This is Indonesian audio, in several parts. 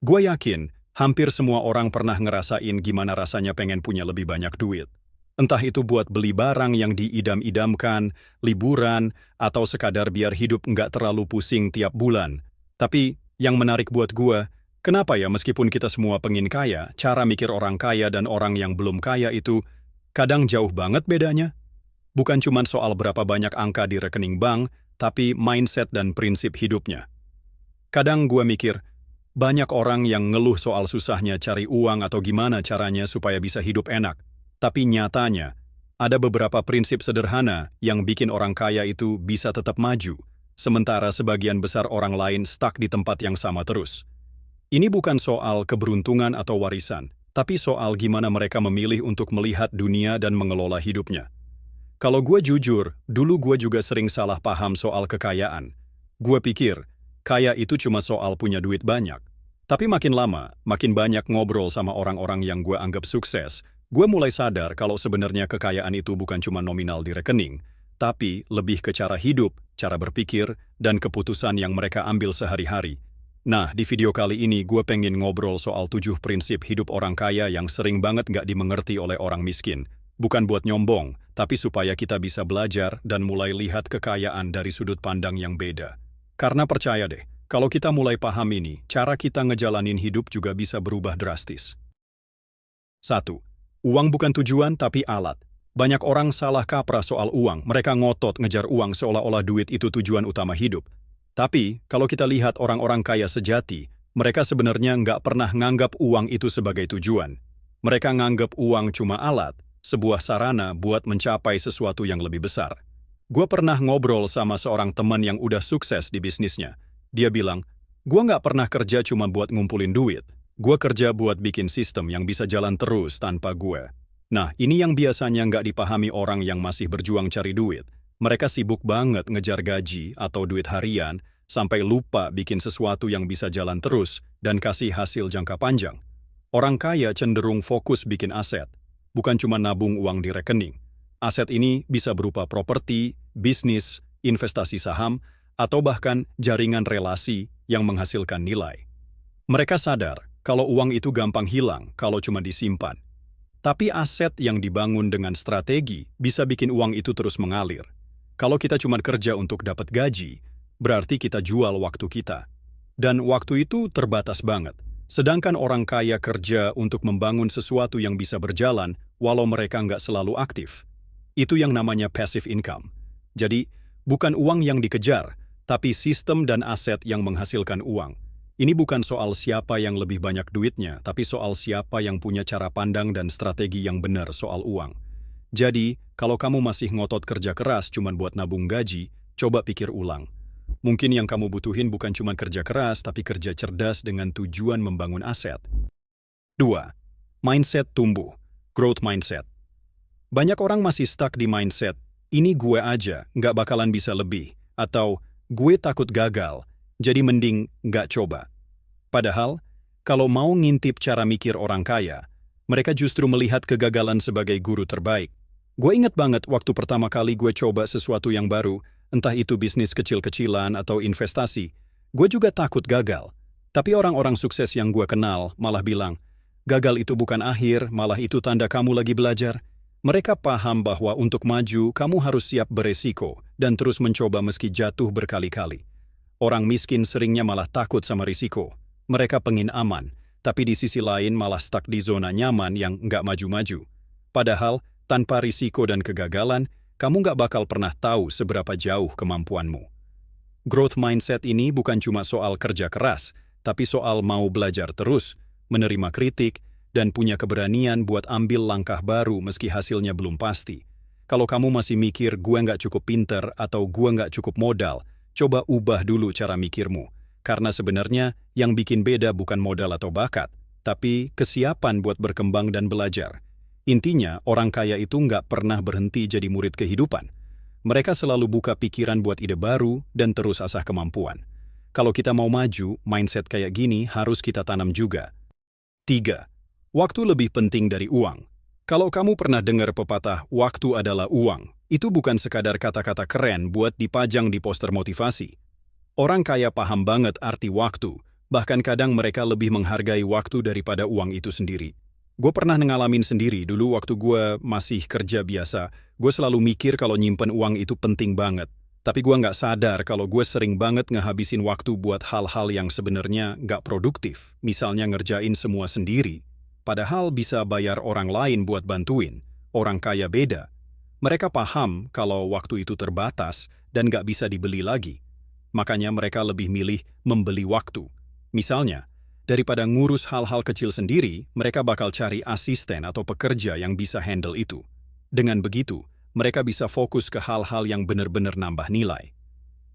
Gue yakin, hampir semua orang pernah ngerasain gimana rasanya pengen punya lebih banyak duit. Entah itu buat beli barang yang diidam-idamkan, liburan, atau sekadar biar hidup nggak terlalu pusing tiap bulan. Tapi, yang menarik buat gue, kenapa ya meskipun kita semua pengen kaya, cara mikir orang kaya dan orang yang belum kaya itu kadang jauh banget bedanya? Bukan cuma soal berapa banyak angka di rekening bank, tapi mindset dan prinsip hidupnya. Kadang gue mikir, banyak orang yang ngeluh soal susahnya cari uang atau gimana caranya supaya bisa hidup enak. Tapi nyatanya, ada beberapa prinsip sederhana yang bikin orang kaya itu bisa tetap maju, sementara sebagian besar orang lain stuck di tempat yang sama terus. Ini bukan soal keberuntungan atau warisan, tapi soal gimana mereka memilih untuk melihat dunia dan mengelola hidupnya. Kalau gue jujur, dulu gue juga sering salah paham soal kekayaan. Gue pikir, kaya itu cuma soal punya duit banyak. Tapi makin lama, makin banyak ngobrol sama orang-orang yang gue anggap sukses, gue mulai sadar kalau sebenarnya kekayaan itu bukan cuma nominal di rekening, tapi lebih ke cara hidup, cara berpikir, dan keputusan yang mereka ambil sehari-hari. Nah, di video kali ini gue pengen ngobrol soal 7 prinsip hidup orang kaya yang sering banget nggak dimengerti oleh orang miskin. Bukan buat nyombong, tapi supaya kita bisa belajar dan mulai lihat kekayaan dari sudut pandang yang beda. Karena percaya deh, kalau kita mulai paham ini, cara kita ngejalanin hidup juga bisa berubah drastis. 1. Uang bukan tujuan tapi alat. Banyak orang salah kaprah soal uang, mereka ngotot ngejar uang seolah-olah duit itu tujuan utama hidup. Tapi, kalau kita lihat orang-orang kaya sejati, mereka sebenarnya nggak pernah nganggap uang itu sebagai tujuan. Mereka nganggap uang cuma alat, sebuah sarana buat mencapai sesuatu yang lebih besar. Gue pernah ngobrol sama seorang teman yang udah sukses di bisnisnya. Dia bilang, gue nggak pernah kerja cuma buat ngumpulin duit. Gue kerja buat bikin sistem yang bisa jalan terus tanpa gue. Nah, ini yang biasanya nggak dipahami orang yang masih berjuang cari duit. Mereka sibuk banget ngejar gaji atau duit harian, sampai lupa bikin sesuatu yang bisa jalan terus dan kasih hasil jangka panjang. Orang kaya cenderung fokus bikin aset, bukan cuma nabung uang di rekening. Aset ini bisa berupa properti, bisnis, investasi saham, atau bahkan jaringan relasi yang menghasilkan nilai. Mereka sadar kalau uang itu gampang hilang kalau cuma disimpan. Tapi aset yang dibangun dengan strategi bisa bikin uang itu terus mengalir. Kalau kita cuma kerja untuk dapat gaji, berarti kita jual waktu kita. Dan waktu itu terbatas banget. Sedangkan orang kaya kerja untuk membangun sesuatu yang bisa berjalan walau mereka nggak selalu aktif. Itu yang namanya passive income. Jadi, bukan uang yang dikejar, tapi sistem dan aset yang menghasilkan uang. Ini bukan soal siapa yang lebih banyak duitnya, tapi soal siapa yang punya cara pandang dan strategi yang benar soal uang. Jadi, kalau kamu masih ngotot kerja keras cuma buat nabung gaji, coba pikir ulang. Mungkin yang kamu butuhin bukan cuma kerja keras, tapi kerja cerdas dengan tujuan membangun aset. 2. Mindset tumbuh. Growth mindset. Banyak orang masih stuck di mindset, ini gue aja, nggak bakalan bisa lebih. Atau, gue takut gagal, jadi mending nggak coba. Padahal, kalau mau ngintip cara mikir orang kaya, mereka justru melihat kegagalan sebagai guru terbaik. Gue inget banget waktu pertama kali gue coba sesuatu yang baru, entah itu bisnis kecil-kecilan atau investasi, gue juga takut gagal. Tapi orang-orang sukses yang gue kenal malah bilang, gagal itu bukan akhir, malah itu tanda kamu lagi belajar. Mereka paham bahwa untuk maju, kamu harus siap beresiko dan terus mencoba meski jatuh berkali-kali. Orang miskin seringnya malah takut sama risiko. Mereka pengen aman, tapi di sisi lain malah stuck di zona nyaman yang nggak maju-maju. Padahal, tanpa risiko dan kegagalan, kamu nggak bakal pernah tahu seberapa jauh kemampuanmu. Growth mindset ini bukan cuma soal kerja keras, tapi soal mau belajar terus, menerima kritik, dan punya keberanian buat ambil langkah baru meski hasilnya belum pasti. Kalau kamu masih mikir gue nggak cukup pinter atau gue nggak cukup modal, coba ubah dulu cara mikirmu. Karena sebenarnya yang bikin beda bukan modal atau bakat, tapi kesiapan buat berkembang dan belajar. Intinya, orang kaya itu nggak pernah berhenti jadi murid kehidupan. Mereka selalu buka pikiran buat ide baru dan terus asah kemampuan. Kalau kita mau maju, mindset kayak gini harus kita tanam juga. 3. Waktu lebih penting dari uang. Kalau kamu pernah dengar pepatah, waktu adalah uang, itu bukan sekadar kata-kata keren buat dipajang di poster motivasi. Orang kaya paham banget arti waktu. Bahkan kadang mereka lebih menghargai waktu daripada uang itu sendiri. Gue pernah ngalamin sendiri dulu waktu gue masih kerja biasa. Gue selalu mikir kalau nyimpen uang itu penting banget. Tapi gue nggak sadar kalau gue sering banget ngehabisin waktu buat hal-hal yang sebenarnya nggak produktif. Misalnya ngerjain semua sendiri. Padahal bisa bayar orang lain buat bantuin. Orang kaya beda. Mereka paham kalau waktu itu terbatas dan nggak bisa dibeli lagi. Makanya mereka lebih milih membeli waktu. Misalnya, daripada ngurus hal-hal kecil sendiri, mereka bakal cari asisten atau pekerja yang bisa handle itu. Dengan begitu, mereka bisa fokus ke hal-hal yang benar-benar nambah nilai.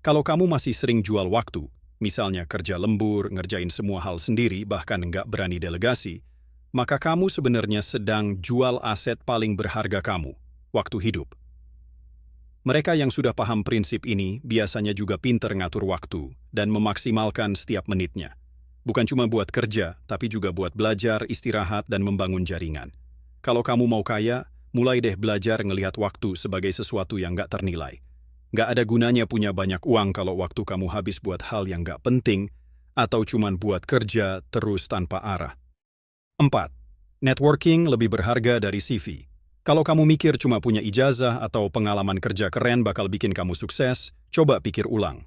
Kalau kamu masih sering jual waktu, misalnya kerja lembur, ngerjain semua hal sendiri, bahkan nggak berani delegasi, maka kamu sebenarnya sedang jual aset paling berharga kamu, waktu hidup. Mereka yang sudah paham prinsip ini biasanya juga pinter ngatur waktu dan memaksimalkan setiap menitnya. Bukan cuma buat kerja, tapi juga buat belajar, istirahat, dan membangun jaringan. Kalau kamu mau kaya, mulai deh belajar ngelihat waktu sebagai sesuatu yang nggak ternilai. Nggak ada gunanya punya banyak uang kalau waktu kamu habis buat hal yang nggak penting, atau cuman buat kerja terus tanpa arah. 4. Networking lebih berharga dari CV. Kalau kamu mikir cuma punya ijazah atau pengalaman kerja keren bakal bikin kamu sukses, coba pikir ulang.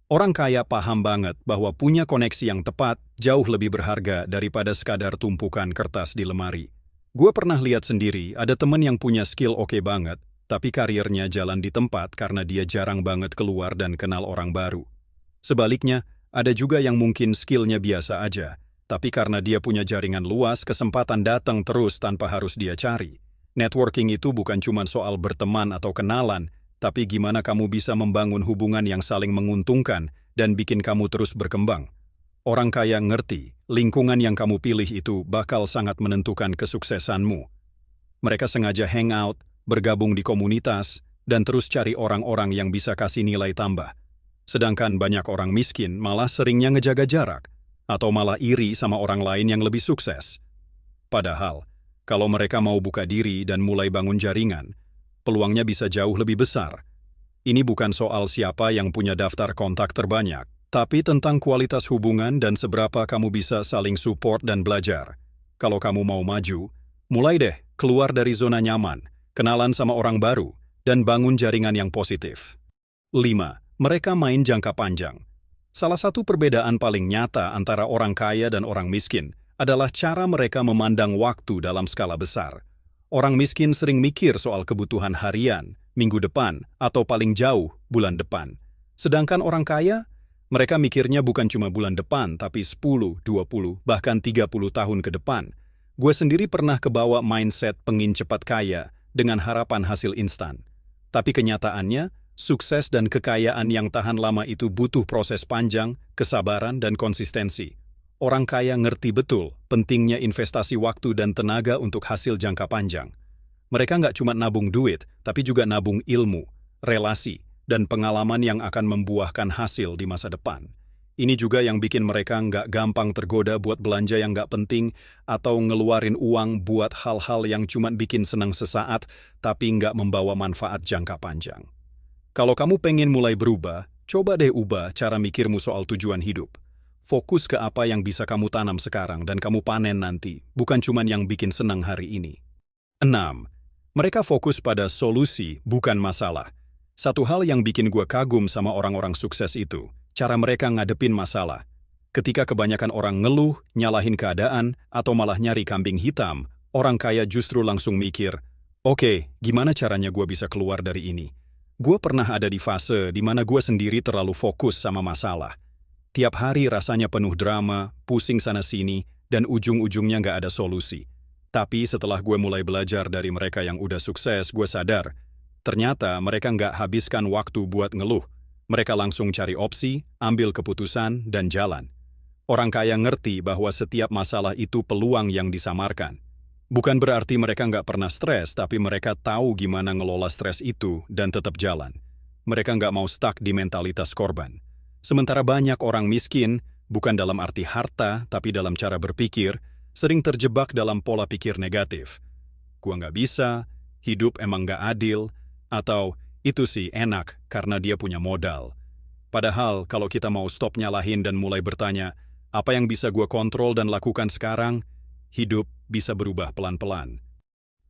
Orang kaya paham banget bahwa punya koneksi yang tepat jauh lebih berharga daripada sekadar tumpukan kertas di lemari. Gue pernah lihat sendiri ada temen yang punya skill oke banget, tapi karirnya jalan di tempat karena dia jarang banget keluar dan kenal orang baru. Sebaliknya, ada juga yang mungkin skillnya biasa aja, tapi karena dia punya jaringan luas, kesempatan datang terus tanpa harus dia cari. Networking itu bukan cuma soal berteman atau kenalan, tapi gimana kamu bisa membangun hubungan yang saling menguntungkan dan bikin kamu terus berkembang. Orang kaya ngerti, lingkungan yang kamu pilih itu bakal sangat menentukan kesuksesanmu. Mereka sengaja hangout, bergabung di komunitas, dan terus cari orang-orang yang bisa kasih nilai tambah. Sedangkan banyak orang miskin malah seringnya ngejaga jarak, atau malah iri sama orang lain yang lebih sukses. Padahal, kalau mereka mau buka diri dan mulai bangun jaringan, peluangnya bisa jauh lebih besar. Ini bukan soal siapa yang punya daftar kontak terbanyak, tapi tentang kualitas hubungan dan seberapa kamu bisa saling support dan belajar. Kalau kamu mau maju, mulai deh keluar dari zona nyaman, kenalan sama orang baru, dan bangun jaringan yang positif. 5. Mereka main jangka panjang. Salah satu perbedaan paling nyata antara orang kaya dan orang miskin adalah cara mereka memandang waktu dalam skala besar. Orang miskin sering mikir soal kebutuhan harian, minggu depan, atau paling jauh, bulan depan. Sedangkan orang kaya, mereka mikirnya bukan cuma bulan depan, tapi 10, 20, bahkan 30 tahun ke depan. Gue sendiri pernah kebawa mindset pengin cepat kaya dengan harapan hasil instan. Tapi kenyataannya, sukses dan kekayaan yang tahan lama itu butuh proses panjang, kesabaran, dan konsistensi. Orang kaya ngerti betul pentingnya investasi waktu dan tenaga untuk hasil jangka panjang. Mereka nggak cuma nabung duit, tapi juga nabung ilmu, relasi, dan pengalaman yang akan membuahkan hasil di masa depan. Ini juga yang bikin mereka nggak gampang tergoda buat belanja yang nggak penting atau ngeluarin uang buat hal-hal yang cuma bikin senang sesaat, tapi nggak membawa manfaat jangka panjang. Kalau kamu pengen mulai berubah, coba deh ubah cara mikirmu soal tujuan hidup. Fokus ke apa yang bisa kamu tanam sekarang dan kamu panen nanti, bukan cuma yang bikin senang hari ini. 6. Mereka fokus pada solusi, bukan masalah. Satu hal yang bikin gue kagum sama orang-orang sukses itu, cara mereka ngadepin masalah. Ketika kebanyakan orang ngeluh, nyalahin keadaan, atau malah nyari kambing hitam, orang kaya justru langsung mikir, oke, gimana caranya gue bisa keluar dari ini? Gue pernah ada di fase di mana gue sendiri terlalu fokus sama masalah. Tiap hari rasanya penuh drama, pusing sana-sini, dan ujung-ujungnya nggak ada solusi. Tapi setelah gue mulai belajar dari mereka yang udah sukses, gue sadar, ternyata mereka nggak habiskan waktu buat ngeluh. Mereka langsung cari opsi, ambil keputusan, dan jalan. Orang kaya ngerti bahwa setiap masalah itu peluang yang disamarkan. Bukan berarti mereka nggak pernah stres, tapi mereka tahu gimana ngelola stres itu dan tetap jalan. Mereka nggak mau stuck di mentalitas korban. Sementara banyak orang miskin, bukan dalam arti harta, tapi dalam cara berpikir, sering terjebak dalam pola pikir negatif. Gua nggak bisa, hidup emang nggak adil, atau itu sih enak karena dia punya modal. Padahal kalau kita mau stop nyalahin dan mulai bertanya, Apa yang bisa gue kontrol dan lakukan sekarang, hidup bisa berubah pelan-pelan.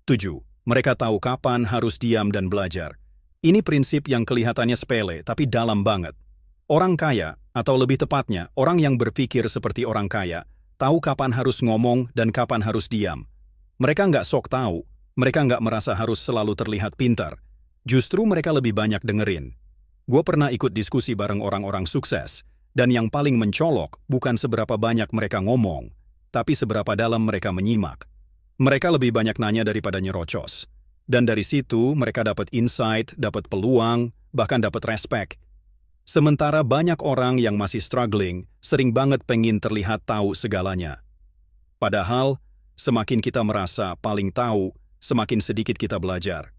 7. Mereka tahu kapan harus diam dan belajar. Ini prinsip yang kelihatannya sepele, tapi dalam banget. Orang kaya, atau lebih tepatnya, orang yang berpikir seperti orang kaya, tahu kapan harus ngomong dan kapan harus diam. Mereka nggak sok tahu, mereka nggak merasa harus selalu terlihat pintar. Justru mereka lebih banyak dengerin. Gue pernah ikut diskusi bareng orang-orang sukses, dan yang paling mencolok bukan seberapa banyak mereka ngomong, tapi seberapa dalam mereka menyimak. Mereka lebih banyak nanya daripada nyerocos. Dan dari situ mereka dapat insight, dapat peluang, bahkan dapat respect. Sementara banyak orang yang masih struggling, sering banget pengen terlihat tahu segalanya. Padahal, semakin kita merasa paling tahu, semakin sedikit kita belajar.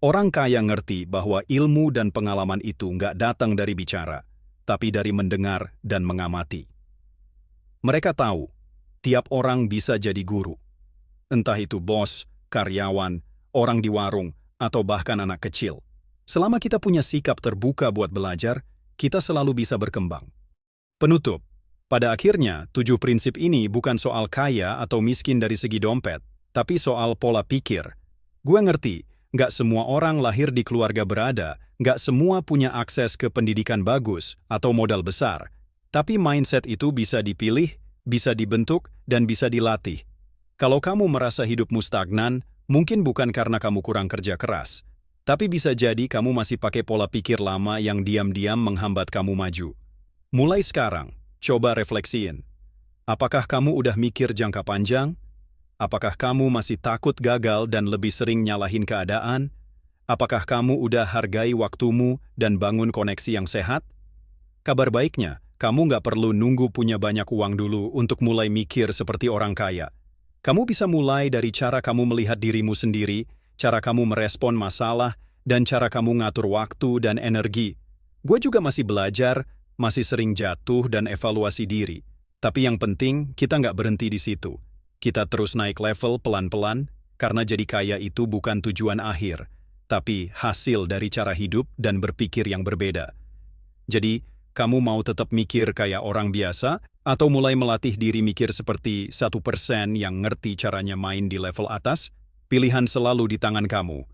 Orang kaya ngerti bahwa ilmu dan pengalaman itu nggak datang dari bicara, tapi dari mendengar dan mengamati. Mereka tahu, tiap orang bisa jadi guru. Entah itu bos, karyawan, orang di warung, atau bahkan anak kecil. Selama kita punya sikap terbuka buat belajar, kita selalu bisa berkembang. Penutup, pada akhirnya 7 prinsip ini bukan soal kaya atau miskin dari segi dompet, tapi soal pola pikir. Gue ngerti, nggak semua orang lahir di keluarga berada, nggak semua punya akses ke pendidikan bagus atau modal besar. Tapi mindset itu bisa dipilih, bisa dibentuk, dan bisa dilatih. Kalau kamu merasa hidupmu stagnan, mungkin bukan karena kamu kurang kerja keras. Tapi bisa jadi kamu masih pakai pola pikir lama yang diam-diam menghambat kamu maju. Mulai sekarang, coba refleksiin. Apakah kamu udah mikir jangka panjang? Apakah kamu masih takut gagal dan lebih sering nyalahin keadaan? Apakah kamu udah hargai waktumu dan bangun koneksi yang sehat? Kabar baiknya, kamu nggak perlu nunggu punya banyak uang dulu untuk mulai mikir seperti orang kaya. Kamu bisa mulai dari cara kamu melihat dirimu sendiri, cara kamu merespon masalah, dan cara kamu ngatur waktu dan energi. Gue juga masih belajar, masih sering jatuh dan evaluasi diri. Tapi yang penting, kita nggak berhenti di situ. Kita terus naik level pelan-pelan, karena jadi kaya itu bukan tujuan akhir, tapi hasil dari cara hidup dan berpikir yang berbeda. Jadi, kamu mau tetap mikir kayak orang biasa, atau mulai melatih diri mikir seperti 1% yang ngerti caranya main di level atas? Pilihan selalu di tangan kamu.